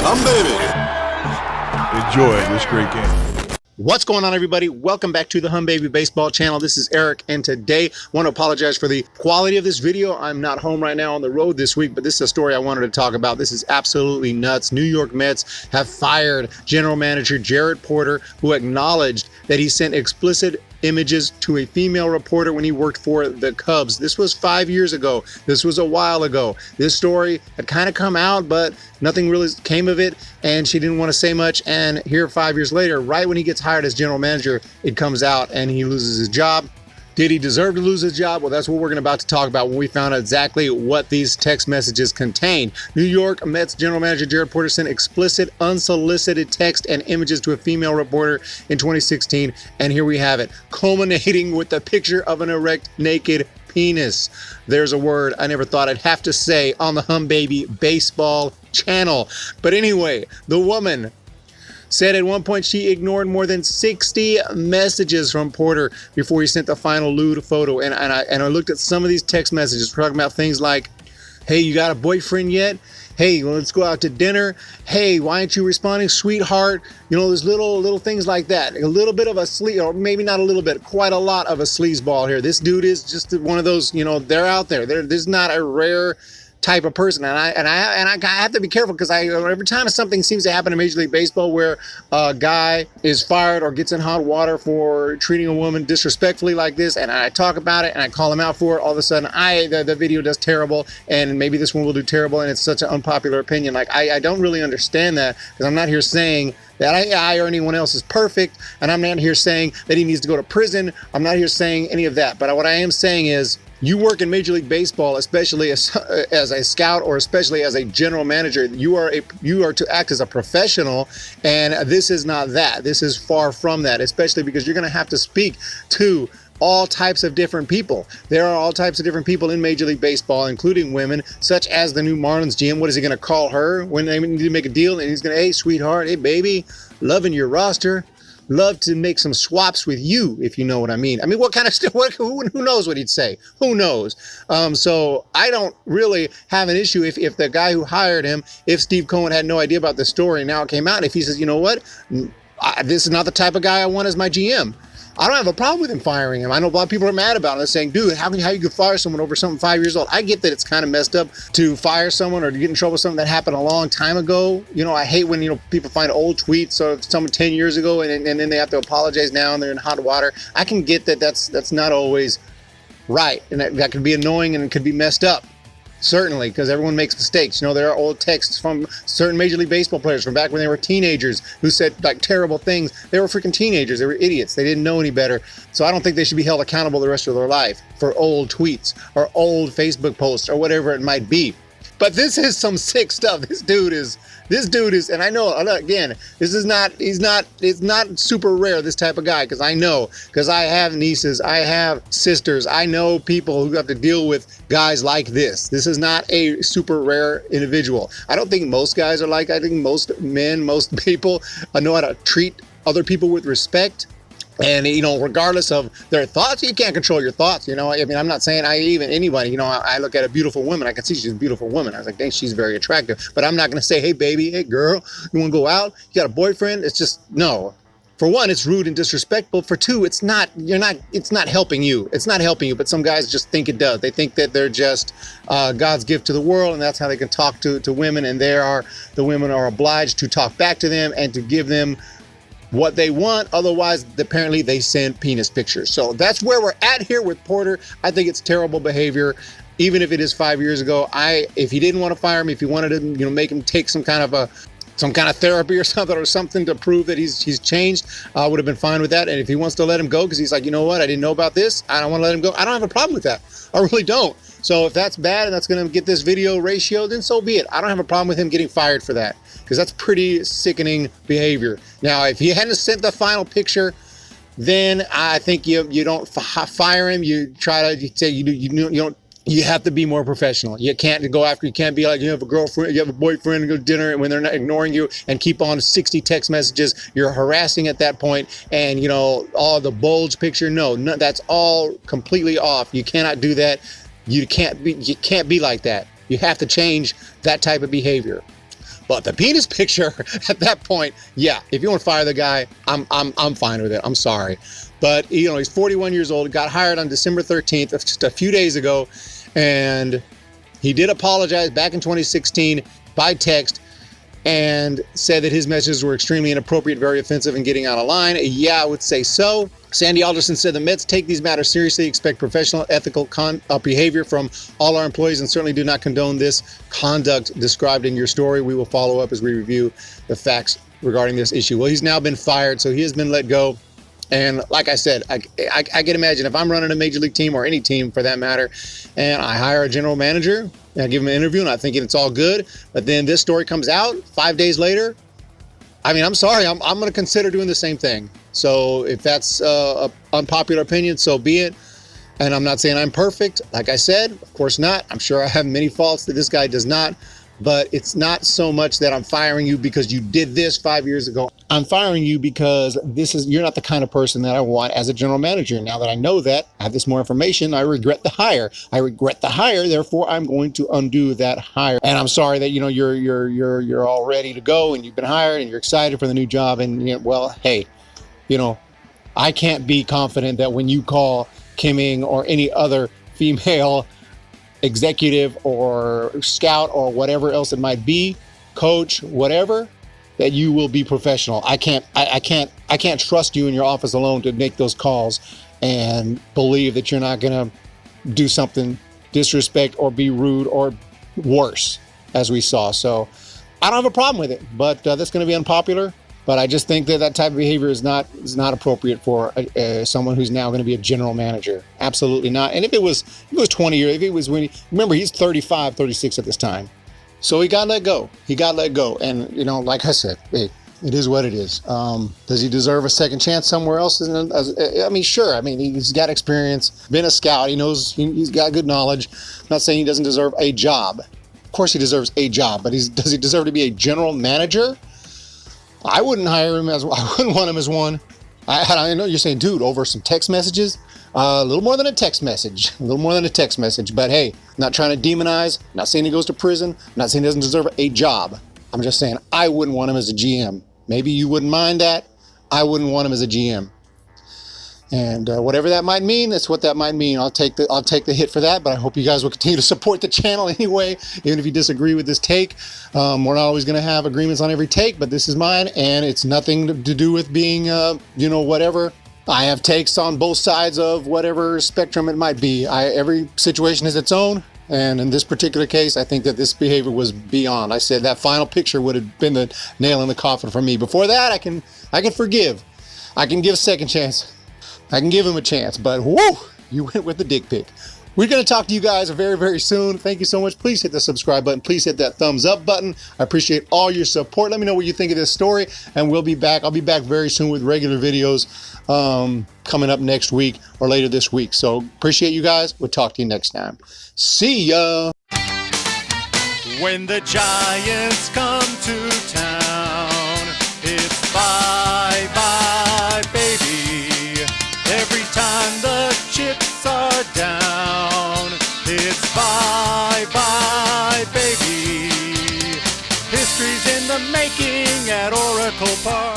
Humm, baby. Enjoy this great game. What's going on, everybody? Welcome back to the Humm Baby Baseball channel. This is Eric, and today I want to apologize for the quality of this video. I'm not home right now on the road this week, but this is a story I wanted to talk about. This is absolutely nuts. New York Mets have fired general manager Jared Porter, who acknowledged that he sent explicit images to a female reporter when he worked for the Cubs. This was 5 years ago. This was a while ago. This story had kind of come out, but nothing really came of it, and she didn't want to say much. And here 5 years later, right when he gets hired as general manager, it comes out and he loses his job. Did he deserve to lose his job? Well, that's what we're about to talk about when we found out exactly what these text messages contained. New York Mets general manager Jared Porter sent explicit, unsolicited text and images to a female reporter in 2016, and here we have it, culminating with the picture of an erect, naked penis. There's a word I never thought I'd have to say on the Humm Baby Baseball channel. But anyway, the woman said at one point she ignored more than 60 messages from Porter before he sent the final lewd photo. And I looked at some of these text messages. We're talking about things like, hey, you got a boyfriend yet? Hey, let's go out to dinner. Hey, why aren't you responding, sweetheart? You know, there's little things like that. A little bit of a sleaze, or maybe not a little bit, quite a lot of a sleazeball here. This dude is just one of those, you know, they're out there. There's not a rare type of person, and I have to be careful because every time something seems to happen in Major League Baseball where a guy is fired or gets in hot water for treating a woman disrespectfully like this, and I talk about it and I call him out for it, all of a sudden the video does terrible, and maybe this one will do terrible, and it's such an unpopular opinion. Like I don't really understand that, because I'm not here saying that I or anyone else is perfect, and I'm not here saying that he needs to go to prison. I'm not here saying any of that, but what I am saying is, you work in Major League Baseball, especially as a scout or especially as a general manager, you are to act as a professional, and this is not that. This is far from that, especially because you're going to have to speak to all types of different people. There are all types of different people in Major League Baseball, including women, such as the new Marlins GM. What is he going to call her when they need to make a deal? And he's going to, hey, sweetheart, hey, baby, loving your roster. Love to make some swaps with you, if you know what I mean. I mean, what kind of stuff? Who knows what he'd say? Who knows? So I don't really have an issue if the guy who hired him, if Steve Cohen had no idea about the story, now it came out, if he says, you know what, this is not the type of guy I want as my GM. I don't have a problem with him firing him. I know a lot of people are mad about it. They're saying, dude, how you could fire someone over something 5 years old? I get that it's kind of messed up to fire someone or to get in trouble with something that happened a long time ago. You know, I hate when, you know, people find old tweets of someone 10 years ago and then they have to apologize now and they're in hot water. I can get that that's not always right, and that could be annoying and it could be messed up. Certainly, because everyone makes mistakes. You know, there are old texts from certain Major League Baseball players from back when they were teenagers who said like terrible things. They were freaking teenagers. They were idiots. They didn't know any better. So I don't think they should be held accountable the rest of their life for old tweets or old Facebook posts or whatever it might be. But this is some sick stuff. This dude is, and I know, again, it's not super rare, this type of guy, because I have nieces, I have sisters, I know people who have to deal with guys like this. This is not a super rare individual. I don't think most guys are like, I think most men, most people know how to treat other people with respect. And, you know, regardless of their thoughts, you can't control your thoughts. You know, I mean, I'm not saying anybody, you know, I look at a beautiful woman. I can see she's a beautiful woman. I was like, dang, she's very attractive. But I'm not going to say, hey, baby, hey, girl, you want to go out? You got a boyfriend? It's just, no. For one, it's rude and disrespectful. For two, it's not helping you. It's not helping you, but some guys just think it does. They think that they're just God's gift to the world, and that's how they can talk to women. And the women are obliged to talk back to them and to give them what they want. Otherwise, apparently they send penis pictures. So that's where we're at here with Porter. I think it's terrible behavior, even if it is 5 years ago. If he didn't want to fire him, if he wanted to, you know, make him take some kind of therapy or something to prove that he's changed, I would have been fine with that. And if he wants to let him go because he's like, you know what, I didn't know about this, I don't want to let him go, I don't have a problem with that. I really don't. So if that's bad and that's going to get this video ratio, then so be it. I don't have a problem with him getting fired for that, because that's pretty sickening behavior. Now, if he hadn't sent the final picture, then I think you don't fire him. You try to say you don't. You have to be more professional. You can't go after. You can't be like, you have a girlfriend, you have a boyfriend, and go to dinner, and when they're not ignoring you and keep on 60 text messages, you're harassing at that point. And you know, all the bulge picture, no, that's all completely off. You cannot do that. You can't be like that. You have to change that type of behavior. But the penis picture at that point, yeah, if you want to fire the guy, I'm fine with it. I'm sorry. But, you know, he's 41 years old, got hired on December 13th, just a few days ago, and he did apologize back in 2016 by text and said that his messages were extremely inappropriate, very offensive, and getting out of line. Yeah, I would say so. Sandy Alderson said the Mets take these matters seriously, expect professional, ethical behavior from all our employees, and certainly do not condone this conduct described in your story. We will follow up as we review the facts regarding this issue. Well, he's now been fired, so he has been let go. And like I said, I can imagine if I'm running a major league team or any team for that matter, and I hire a general manager and I give him an interview and I think it's all good, but then this story comes out 5 days later, I mean, I'm sorry, I'm going to consider doing the same thing. So if that's an unpopular opinion, so be it. And I'm not saying I'm perfect. Like I said, of course not. I'm sure I have many faults that this guy does not. But it's not so much that I'm firing you because you did this 5 years ago. I'm firing you because you're not the kind of person that I want as a general manager. Now that I know that, I have this more information, I regret the hire. I regret the hire, therefore I'm going to undo that hire. And I'm sorry that, you know, you're all ready to go and you've been hired and you're excited for the new job. And, you know, well, hey, you know, I can't be confident that when you call Kimming or any other female executive or scout or whatever else it might be, coach, whatever, that you will be professional. I can't trust you in your office alone to make those calls and believe that you're not going to do something disrespect or be rude or worse, as we saw. So I don't have a problem with it, but that's going to be unpopular. But I just think that that type of behavior is not appropriate for someone who's now going to be a general manager. Absolutely not. And if it was 20 years, if it was when remember, he's 35, 36 at this time. So he got let go. He got let go. And, you know, like I said, it is what it is. Does he deserve a second chance somewhere else? I mean, sure. I mean, he's got experience, been a scout. He knows, he's got good knowledge. I'm not saying he doesn't deserve a job. Of course he deserves a job, but does he deserve to be a general manager? I wouldn't hire him I wouldn't want him as one. I know you're saying, dude, over some text messages, a little more than a text message, but hey, I'm not trying to demonize, I'm not saying he goes to prison, I'm not saying he doesn't deserve a job. I'm just saying I wouldn't want him as a GM. Maybe you wouldn't mind that. I wouldn't want him as a GM. And whatever that might mean, that's what that might mean. I'll take the hit for that, but I hope you guys will continue to support the channel anyway, even if you disagree with this take. We're not always going to have agreements on every take, but this is mine, and it's nothing to do with being, you know, whatever. I have takes on both sides of whatever spectrum it might be. Every situation is its own, and in this particular case, I think that this behavior was beyond. I said that final picture would have been the nail in the coffin for me. Before that, I can forgive. I can give a second chance. I can give him a chance, but whoo, you went with the dick pic. We're going to talk to you guys very, very soon. Thank you so much. Please hit the subscribe button. Please hit that thumbs up button. I appreciate all your support. Let me know what you think of this story, and we'll be back. I'll be back very soon with regular videos coming up next week or later this week. So appreciate you guys. We'll talk to you next time. See ya. When the Giants come to town, it's bye-bye, baby. Every time the chips are down, it's bye-bye, baby. History's in the making at Oracle Park.